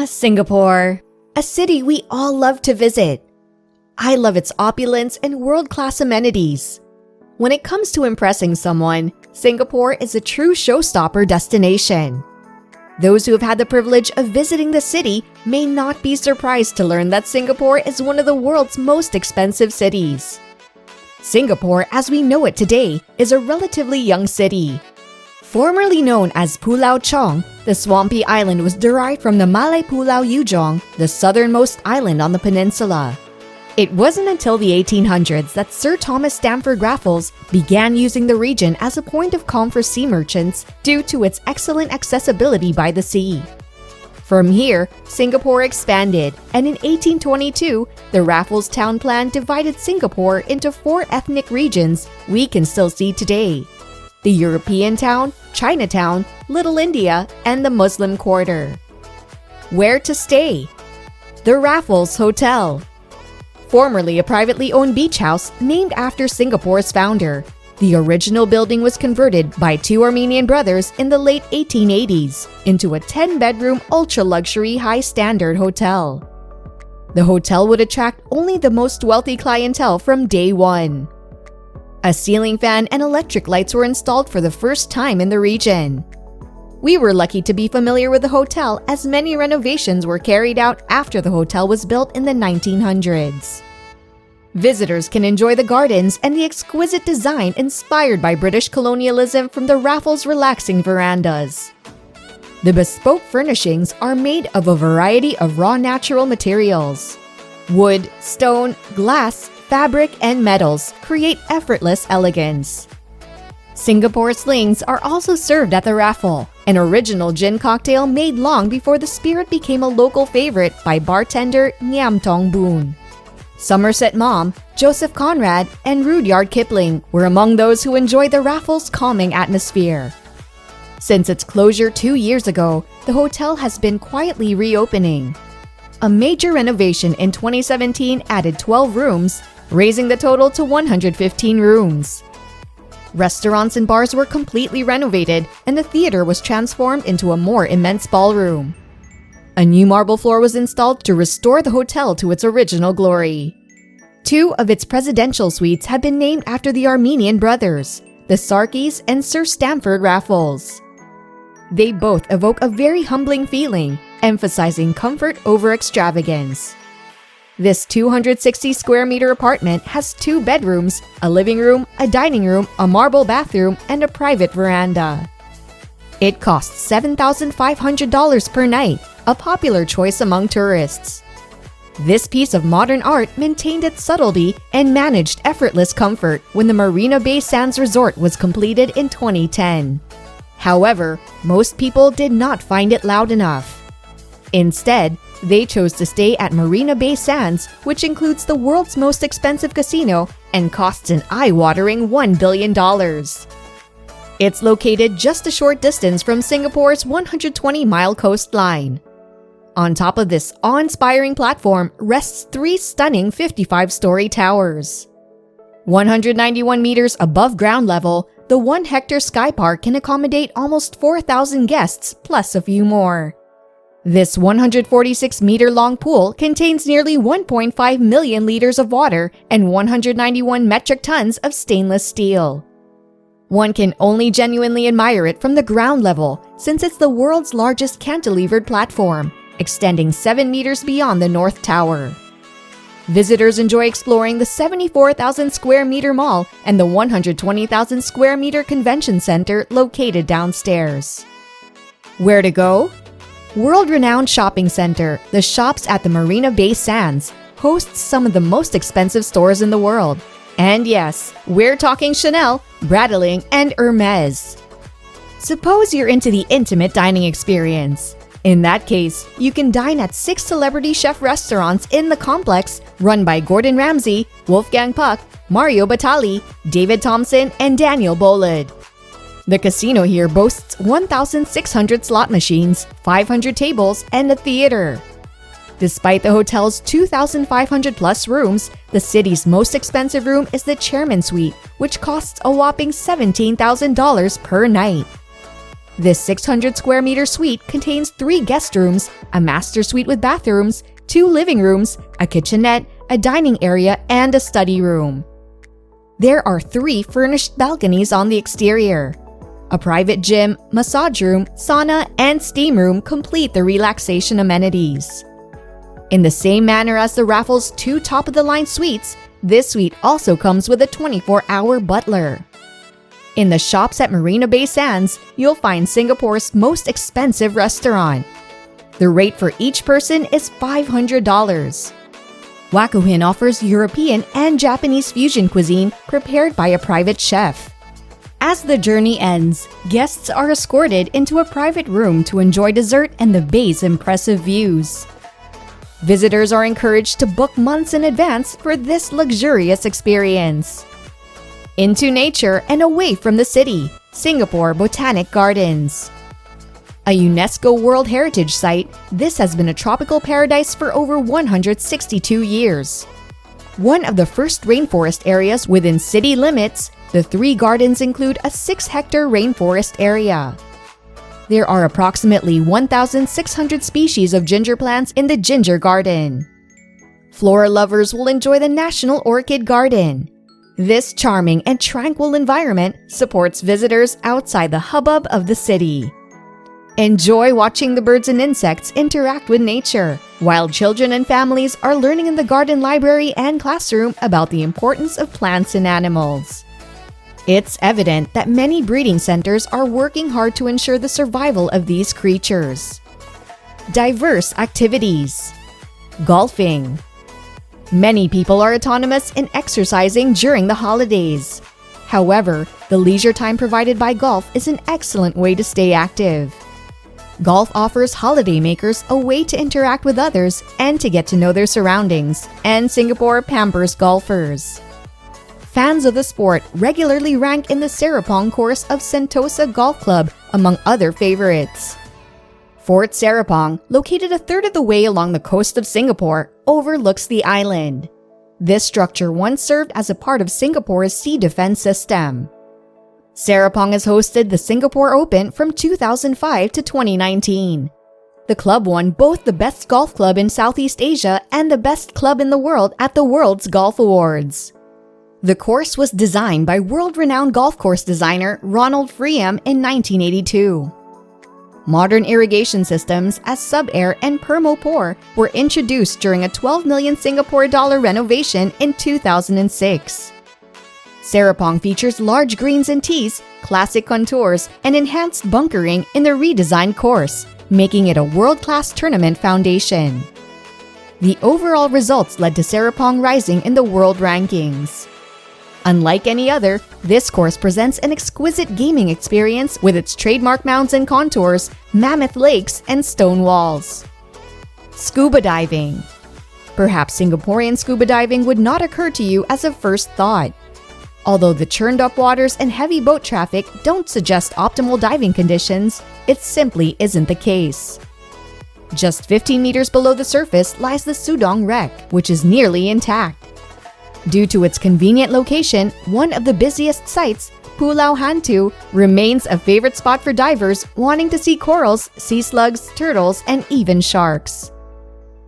Singapore, a city we all love to visit. I love its opulence and world-class amenities. When it comes to impressing someone, Singapore is a true showstopper destination. Those who have had the privilege of visiting the city may not be surprised to learn that Singapore is one of the world's most expensive cities. Singapore, as we know it today, is a relatively young city. Formerly known as Pulau Chong, the swampy island was derived from the Malay Pulau Yujeong, the southernmost island on the peninsula. It wasn't until the 1800s that Sir Thomas Stamford Raffles began using the region as a point of call for sea merchants due to its excellent accessibility by the sea. From here, Singapore expanded, and in 1822, the Raffles Town Plan divided Singapore into 4 ethnic regions we can still see today: the European Town, Chinatown, Little India, and the Muslim Quarter. Where to stay? The Raffles Hotel. Formerly a privately owned beach house named after Singapore's founder, the original building was converted by 2 Armenian brothers in the late 1880s into a 10-bedroom ultra-luxury high-standard hotel. The hotel would attract only the most wealthy clientele from day one. A ceiling fan and electric lights were installed for the first time in the region. We were lucky to be familiar with the hotel as many renovations were carried out after the hotel was built in the 1900s. Visitors can enjoy the gardens and the exquisite design inspired by British colonialism from the Raffles relaxing verandas. The bespoke furnishings are made of a variety of raw natural materials. Wood, stone, glass, fabric, and metals create effortless elegance. Singapore slings are also served at the Raffle, an original gin cocktail made long before the spirit became a local favorite by bartender Ngiam Tong Boon. Somerset Maugham, Joseph Conrad, and Rudyard Kipling were among those who enjoyed the Raffles' calming atmosphere. Since its closure 2 years ago, the hotel has been quietly reopening. A major renovation in 2017 added 12 rooms, raising the total to 115 rooms. Restaurants and bars were completely renovated, and the theater was transformed into a more immense ballroom. A new marble floor was installed to restore the hotel to its original glory. 2 of its presidential suites have been named after the Armenian brothers, the Sarkis and Sir Stamford Raffles. They both evoke a very humbling feeling, emphasizing comfort over extravagance. This 260 square meter apartment has 2 bedrooms, a living room, a dining room, a marble bathroom, and a private veranda. It costs $7,500 per night, a popular choice among tourists. This piece of modern art maintained its subtlety and managed effortless comfort when the Marina Bay Sands Resort was completed in 2010. However, most people did not find it loud enough. Instead, they chose to stay at Marina Bay Sands, which includes the world's most expensive casino and costs an eye-watering $1 billion. It's located just a short distance from Singapore's 120-mile coastline. On top of this awe-inspiring platform rests 3 stunning 55-story towers. 191 meters above ground level, the 1-hectare Sky Park can accommodate almost 4,000 guests plus a few more. This 146-meter-long pool contains nearly 1.5 million liters of water and 191 metric tons of stainless steel. One can only genuinely admire it from the ground level since it's the world's largest cantilevered platform, extending 7 meters beyond the North Tower. Visitors enjoy exploring the 74,000 square meter mall and the 120,000 square meter convention center located downstairs. Where to go? World-renowned shopping center, the Shops at the Marina Bay Sands, hosts some of the most expensive stores in the world. And yes, we're talking Chanel, Breitling, and Hermes. Suppose you're into the intimate dining experience. In that case, you can dine at 6 celebrity chef restaurants in the complex run by Gordon Ramsay, Wolfgang Puck, Mario Batali, David Thompson, and Daniel Bolland. The casino here boasts 1,600 slot machines, 500 tables, and a theater. Despite the hotel's 2,500-plus rooms, the city's most expensive room is the Chairman Suite, which costs a whopping $17,000 per night. This 600 square meter suite contains 3 guest rooms, a master suite with bathrooms, 2 living rooms, a kitchenette, a dining area, and a study room. There are 3 furnished balconies on the exterior. A private gym, massage room, sauna, and steam room complete the relaxation amenities. In the same manner as the Raffles 2 top-of-the-line suites, this suite also comes with a 24-hour butler. In the shops at Marina Bay Sands, you'll find Singapore's most expensive restaurant. The rate for each person is $500. Wakuhin offers European and Japanese fusion cuisine prepared by a private chef. As the journey ends, guests are escorted into a private room to enjoy dessert and the bay's impressive views. Visitors are encouraged to book months in advance for this luxurious experience. Into nature and away from the city, Singapore Botanic Gardens. A UNESCO World Heritage Site, this has been a tropical paradise for over 162 years. One of the first rainforest areas within city limits, the 3 gardens include a 6-hectare rainforest area. There are approximately 1,600 species of ginger plants in the Ginger Garden. Flora lovers will enjoy the National Orchid Garden. This charming and tranquil environment supports visitors outside the hubbub of the city. Enjoy watching the birds and insects interact with nature, while children and families are learning in the garden library and classroom about the importance of plants and animals. It's evident that many breeding centers are working hard to ensure the survival of these creatures. Diverse activities. Golfing. Many people are autonomous in exercising during the holidays. However, the leisure time provided by golf is an excellent way to stay active. Golf offers holidaymakers a way to interact with others and to get to know their surroundings, and Singapore pampers golfers. Fans of the sport regularly rank in the Serapong course of Sentosa Golf Club among other favorites. Fort Serapong, located a third of the way along the coast of Singapore, overlooks the island. This structure once served as a part of Singapore's sea defense system. Serapong has hosted the Singapore Open from 2005 to 2019. The club won both the Best Golf Club in Southeast Asia and the Best Club in the World at the World's Golf Awards. The course was designed by world-renowned golf course designer Ronald Freeham in 1982. Modern irrigation systems as sub-air and permo-pour were introduced during a 12 million Singapore dollar renovation in 2006. Serapong features large greens and tees, classic contours, and enhanced bunkering in the redesigned course, making it a world-class tournament foundation. The overall results led to Serapong rising in the world rankings. Unlike any other, this course presents an exquisite gaming experience with its trademark mounds and contours, mammoth lakes, and stone walls. Scuba diving. Perhaps Singaporean scuba diving would not occur to you as a first thought. Although the churned-up waters and heavy boat traffic don't suggest optimal diving conditions, it simply isn't the case. Just 15 meters below the surface lies the Sudong wreck, which is nearly intact. Due to its convenient location, one of the busiest sites, Pulau Hantu, remains a favorite spot for divers wanting to see corals, sea slugs, turtles, and even sharks.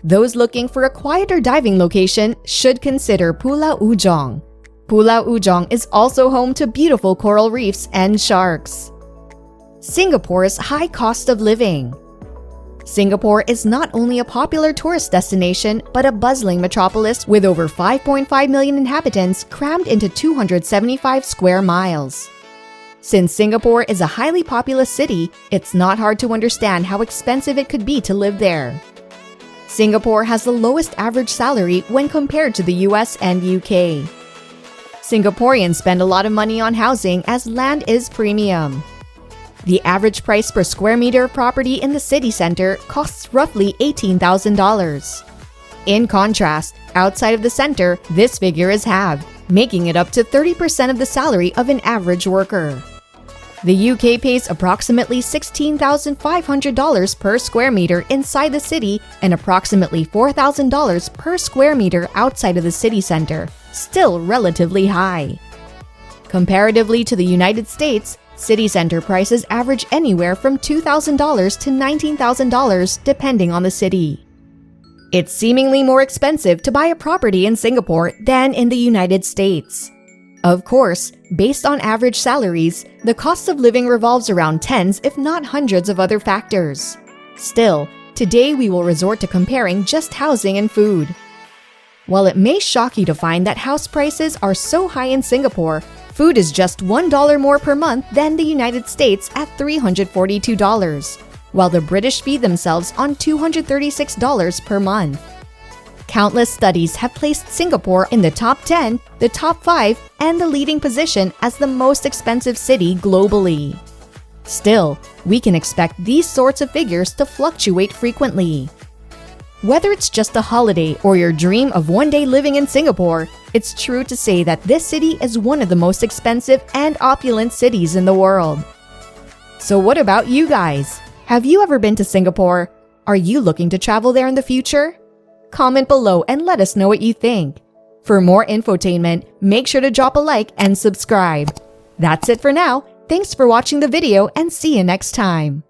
Those looking for a quieter diving location should consider Pulau Yujeong. Pulau Yujeong is also home to beautiful coral reefs and sharks. Singapore's high cost of living. Singapore is not only a popular tourist destination, but a bustling metropolis with over 5.5 million inhabitants crammed into 275 square miles. Since Singapore is a highly populous city, it's not hard to understand how expensive it could be to live there. Singapore has the lowest average salary when compared to the US and UK. Singaporeans spend a lot of money on housing as land is premium. The average price per square meter of property in the city center costs roughly $18,000. In contrast, outside of the center, this figure is halved, making it up to 30% of the salary of an average worker. The UK pays approximately $16,500 per square meter inside the city and approximately $4,000 per square meter outside of the city center, still relatively high. Comparatively to the United States, City center prices average anywhere from $2,000 to $19,000 depending on the city. It's seemingly more expensive to buy a property in Singapore than in the United States. Of course, based on average salaries, the cost of living revolves around tens if not hundreds of other factors. Still, today we will resort to comparing just housing and food. While it may shock you to find that house prices are so high in Singapore, food is just $1 more per month than the United States at $342, while the British feed themselves on $236 per month. Countless studies have placed Singapore in the top 10, the top 5, and the leading position as the most expensive city globally. Still, we can expect these sorts of figures to fluctuate frequently. Whether it's just a holiday or your dream of one day living in Singapore, it's true to say that this city is one of the most expensive and opulent cities in the world. So what about you guys? Have you ever been to Singapore? Are you looking to travel there in the future? Comment below and let us know what you think. For more infotainment, make sure to drop a like and subscribe. That's it for now. Thanks for watching the video and see you next time.